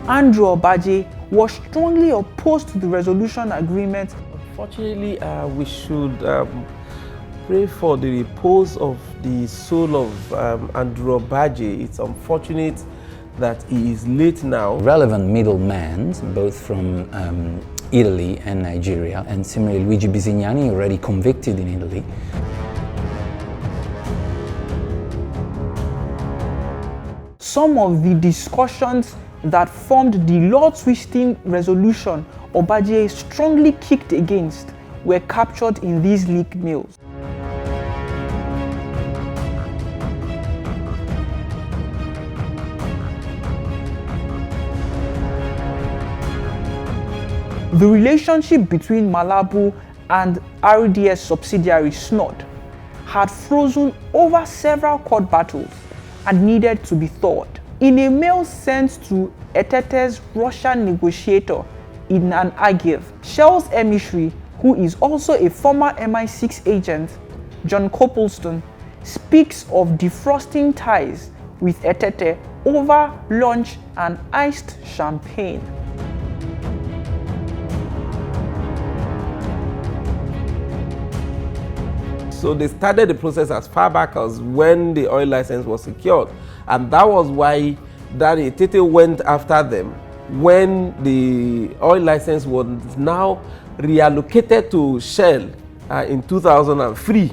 Andrew Obaje was strongly opposed to the resolution agreement. Unfortunately, we should pray for the repose of the soul of Andrew Obaje. It's unfortunate that he is late now. Relevant middlemen, both from Italy and Nigeria, and similarly Luigi Bisignani, already convicted in Italy. Some of the discussions that formed the law-twisting resolution Obaje strongly kicked against were captured in these leaked mails. The relationship between Malabu and RDS subsidiary SNOD had frozen over several court battles and needed to be thawed. In a mail sent to Etete's Russian negotiator Eni and NAE, Shell's emissary, who is also a former MI6 agent, John Copleston, speaks of defrosting ties with Etete over lunch and iced champagne. So they started the process as far back as when the oil license was secured. And that was why Danny Etete went after them when the oil license was now reallocated to Shell in 2003.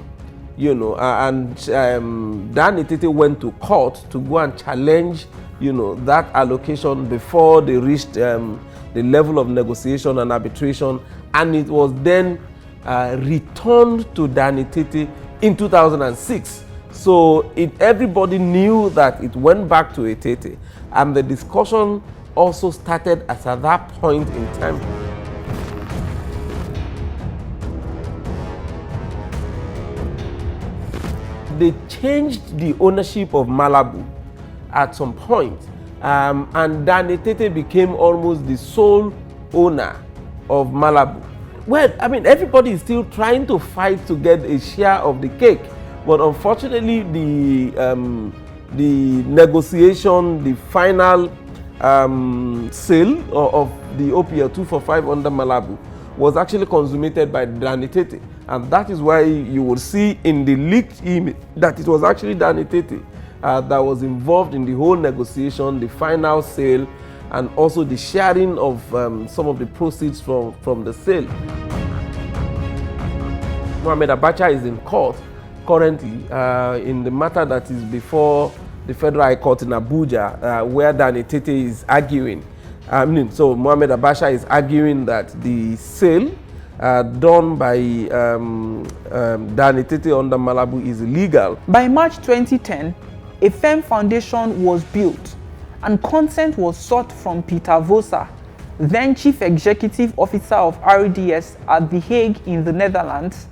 And Dan Etete went to court to go and challenge, that allocation before they reached the level of negotiation and arbitration. And it was then returned to Dan Etete in 2006. So everybody knew that it went back to Etete, and the discussion also started at that point in time. They changed the ownership of Malabu at some point, and Dan Etete became almost the sole owner of Malabu. Well, I mean, everybody is still trying to fight to get a share of the cake, but unfortunately, the negotiation, the final sale of the OPL 245 under Malabu was actually consummated by Dan Etete, and that is why you will see in the leaked email that it was actually Dan Etete that was involved in the whole negotiation, the final sale, and also the sharing of some of the proceeds from the sale. Mohamed Abacha is in court currently in the matter that is before the Federal High Court in Abuja, where Dan Etete is arguing. So Mohamed Abacha is arguing that the sale done by Dan Etete under Malabu is illegal. By March 2010, a firm foundation was built and consent was sought from Peter Vosa, then Chief Executive Officer of RDS at The Hague in the Netherlands,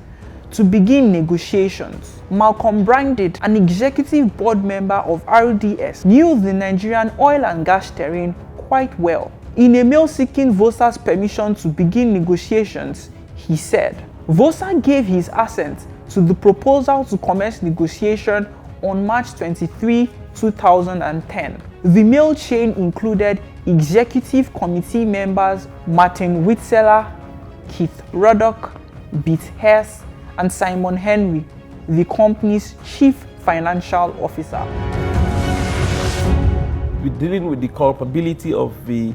to begin negotiations. Malcolm Branded, an executive board member of RDS, knew the Nigerian oil and gas terrain quite well. In a mail seeking Vosa's permission to begin negotiations, he said, Vosa gave his assent to the proposal to commence negotiation on March 23, 2010. The mail chain included executive committee members Martin Witzeler, Keith Ruddock, Beat Hess, and Simon Henry, the company's chief financial officer. We're dealing with the culpability of the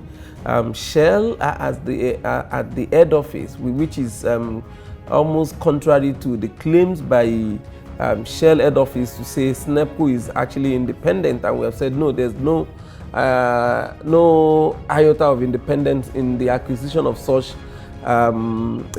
Shell at the head office, which is almost contrary to the claims by Shell head office to say SNEPCO is actually independent, and we have said no, there's no iota of independence in the acquisition of such a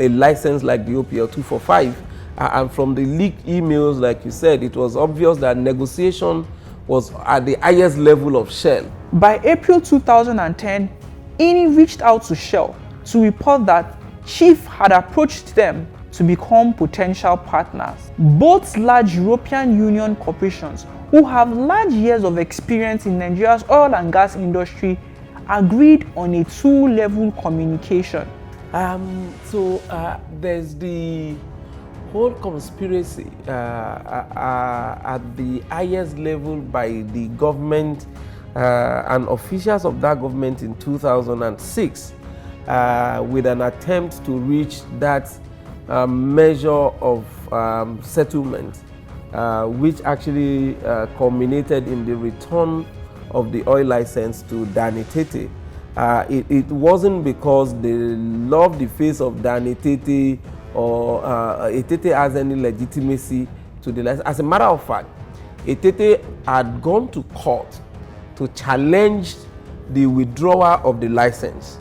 license like the OPL 245. And from the leaked emails, like you said, it was obvious that negotiation was at the highest level of Shell. By April 2010, Eni reached out to Shell to report that Chief had approached them to become potential partners. Both large European Union corporations who have large years of experience in Nigeria's oil and gas industry agreed on a two-level communication. There's the whole conspiracy at the highest level by the government and officials of that government in 2006 with an attempt to reach that measure of settlement, which actually culminated in the return of the oil license to Etete. It wasn't because they loved the face of Etete or Etete has any legitimacy to the license. As a matter of fact, Etete had gone to court to challenge the withdrawal of the license,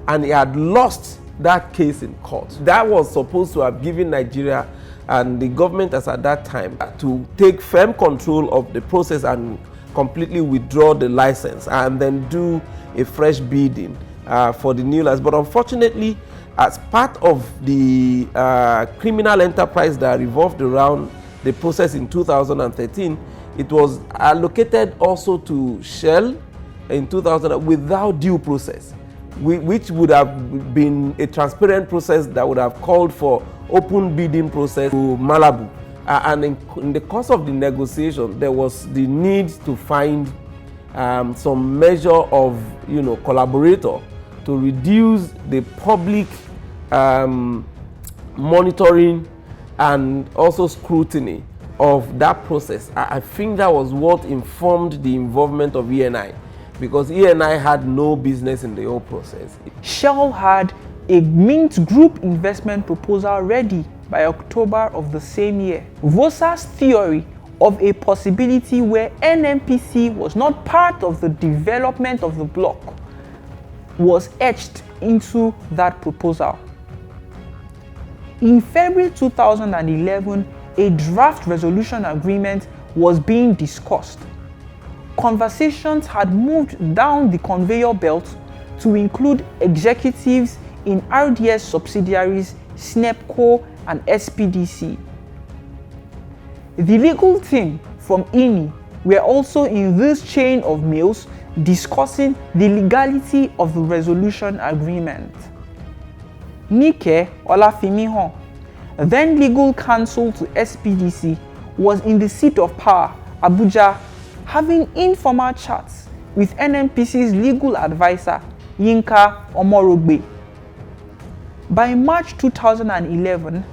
and he had lost that case in court. That was supposed to have given Nigeria and the government as at that time to take firm control of the process and completely withdraw the license and then do a fresh bidding for the new license. But unfortunately, as part of the criminal enterprise that revolved around the process in 2013, it was allocated also to Shell in 2000 without due process, which would have been a transparent process that would have called for open bidding process to Malabu. And in the course of the negotiation, there was the need to find some measure of, collaborator to reduce the public monitoring and also scrutiny of that process. I think that was what informed the involvement of ENI, because ENI had no business in the whole process. Shell had a Mint Group investment proposal ready by October of the same year. Vosa's theory of a possibility where NNPC was not part of the development of the block was etched into that proposal. In February 2011, a draft resolution agreement was being discussed. Conversations had moved down the conveyor belt to include executives in RDS subsidiaries, SNEPCO and SPDC. The legal team from Eni were also in this chain of mails discussing the legality of the resolution agreement. Nike Olafimihon, then legal counsel to SPDC, was in the seat of power, Abuja, having informal chats with NNPC's legal advisor, Yinka Omorogbe. By March 2011,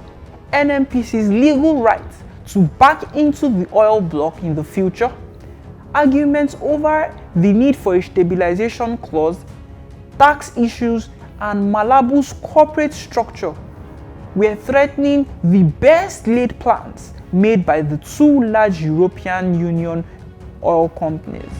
NNPC's legal right to back into the oil block in the future, arguments over the need for a stabilization clause, tax issues, and Malabu's corporate structure were threatening the best laid plans made by the two large European Union oil companies.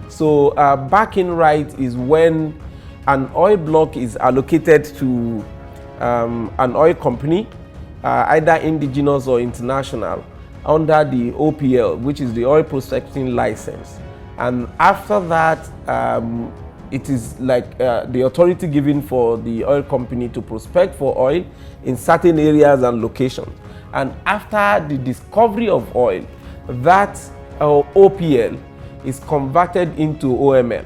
So backing right is when an oil block is allocated to an oil company, either indigenous or international, under the OPL, which is the oil prospecting license. And after that, it is like the authority given for the oil company to prospect for oil in certain areas and locations. And after the discovery of oil, that OPL is converted into OML.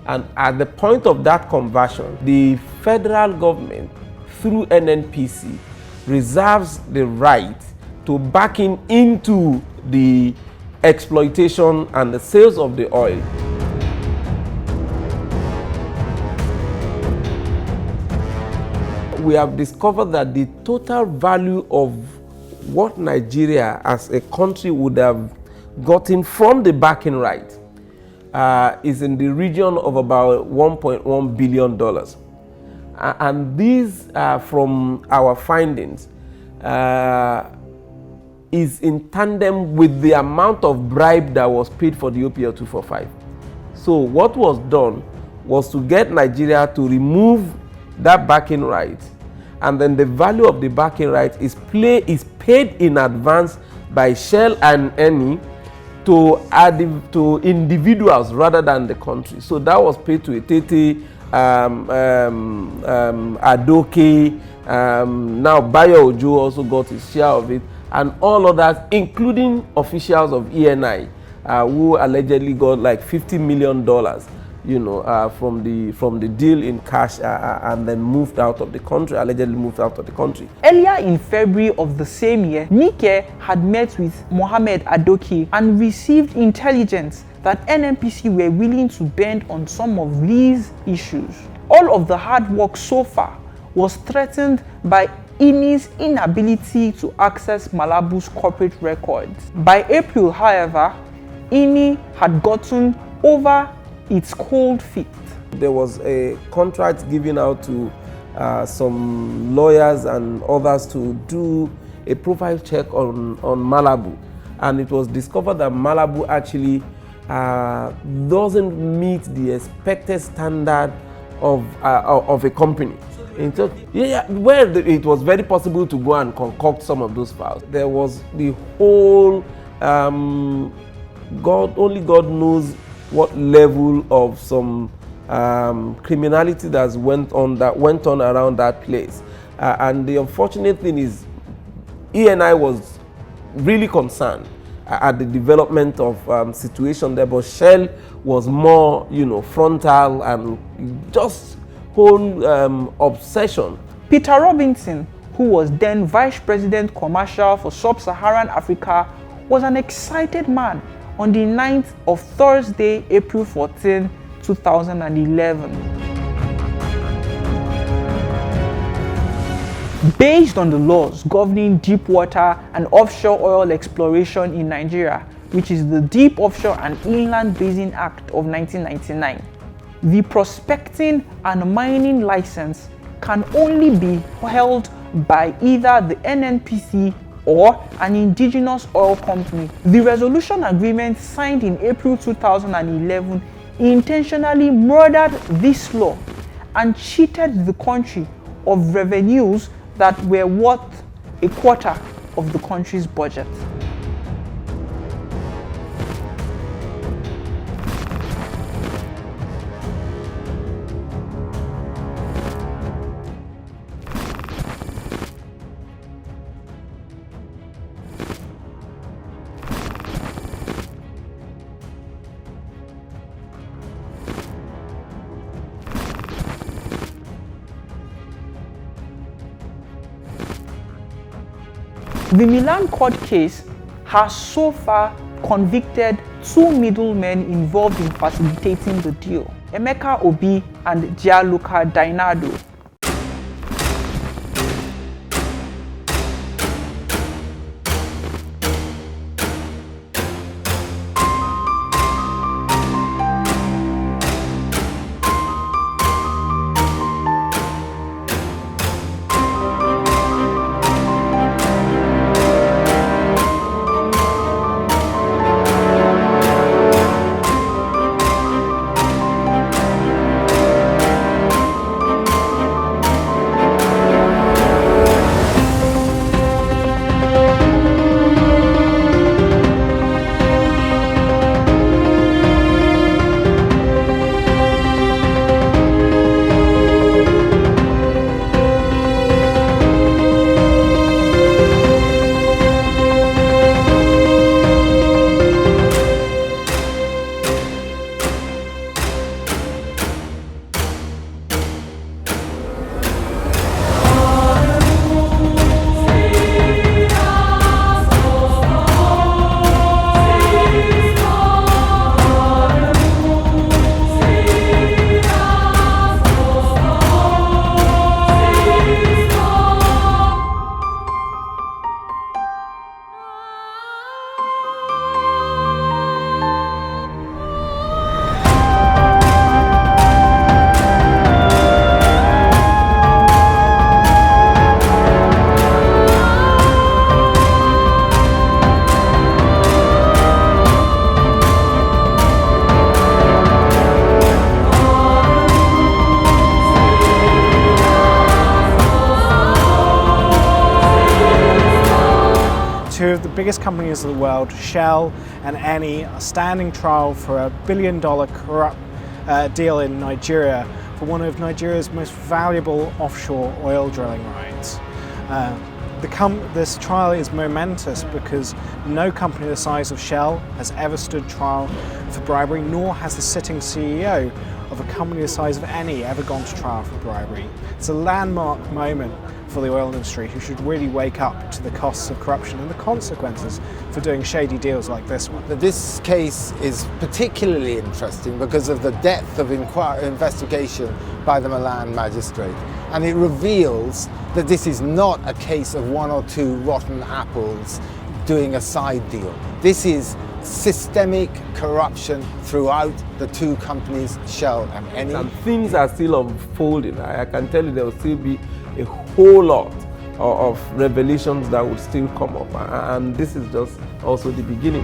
And at the point of that conversion, the federal government, through NNPC, reserves the right to backing into the exploitation and the sales of the oil. We have discovered that the total value of what Nigeria as a country would have gotten from the backing right is in the region of about $1.1 billion. And these, from our findings, is in tandem with the amount of bribe that was paid for the OPL 245. So what was done was to get Nigeria to remove that backing right, and then the value of the backing right is paid in advance by Shell and NAE to individuals rather than the country. So that was paid to Etete, Adoke, now Bayo Ojo also got his share of it, and all others, including officials of ENI, who allegedly got like $50 million from the deal in cash and then moved out of the country, allegedly moved out of the country. Earlier in February of the same year, Nike had met with Mohammed Adoke and received intelligence that NNPC were willing to bend on some of these issues. All of the hard work so far was threatened by Eni's inability to access Malabu's corporate records. By April, however, Eni had gotten over its cold feet. There was a contract given out to some lawyers and others to do a profile check on Malabu, and it was discovered that Malabu actually doesn't meet the expected standard of a company. Where it was very possible to go and concoct some of those files. There was the whole only God knows what level of some criminality that went on around that place. And the unfortunate thing is, Eni was really concerned at the development of situation there, but Shell was more, frontal and just whole obsession. Peter Robinson, who was then Vice President Commercial for Sub-Saharan Africa, was an excited man on the 9th of Thursday, April 14, 2011. Based on the laws governing deep water and offshore oil exploration in Nigeria, which is the Deep Offshore and Inland Basin Act of 1999, the prospecting and mining license can only be held by either the NNPC or an indigenous oil company. The resolution agreement signed in April 2011 intentionally murdered this law and cheated the country of revenues that were worth a quarter of the country's budget. The Milan court case has so far convicted 2 middlemen involved in facilitating the deal, Emeka Obi and Gianluca Dainado. Two of the biggest companies of the world, Shell and Eni, are standing trial for a $1 billion corrupt deal in Nigeria for one of Nigeria's most valuable offshore oil drilling rights. This trial is momentous because no company the size of Shell has ever stood trial for bribery, nor has the sitting CEO of a company the size of NAE ever gone to trial for bribery. It's a landmark moment for the oil industry, who should really wake up to the costs of corruption and the consequences for doing shady deals like this one. This case is particularly interesting because of the depth of investigation by the Milan magistrate, and it reveals that this is not a case of one or two rotten apples doing a side deal. This is systemic corruption throughout the two companies, Shell and NAE. And things are still unfolding. I can tell you there will still be a whole lot of revelations that will still come up, and this is just also the beginning.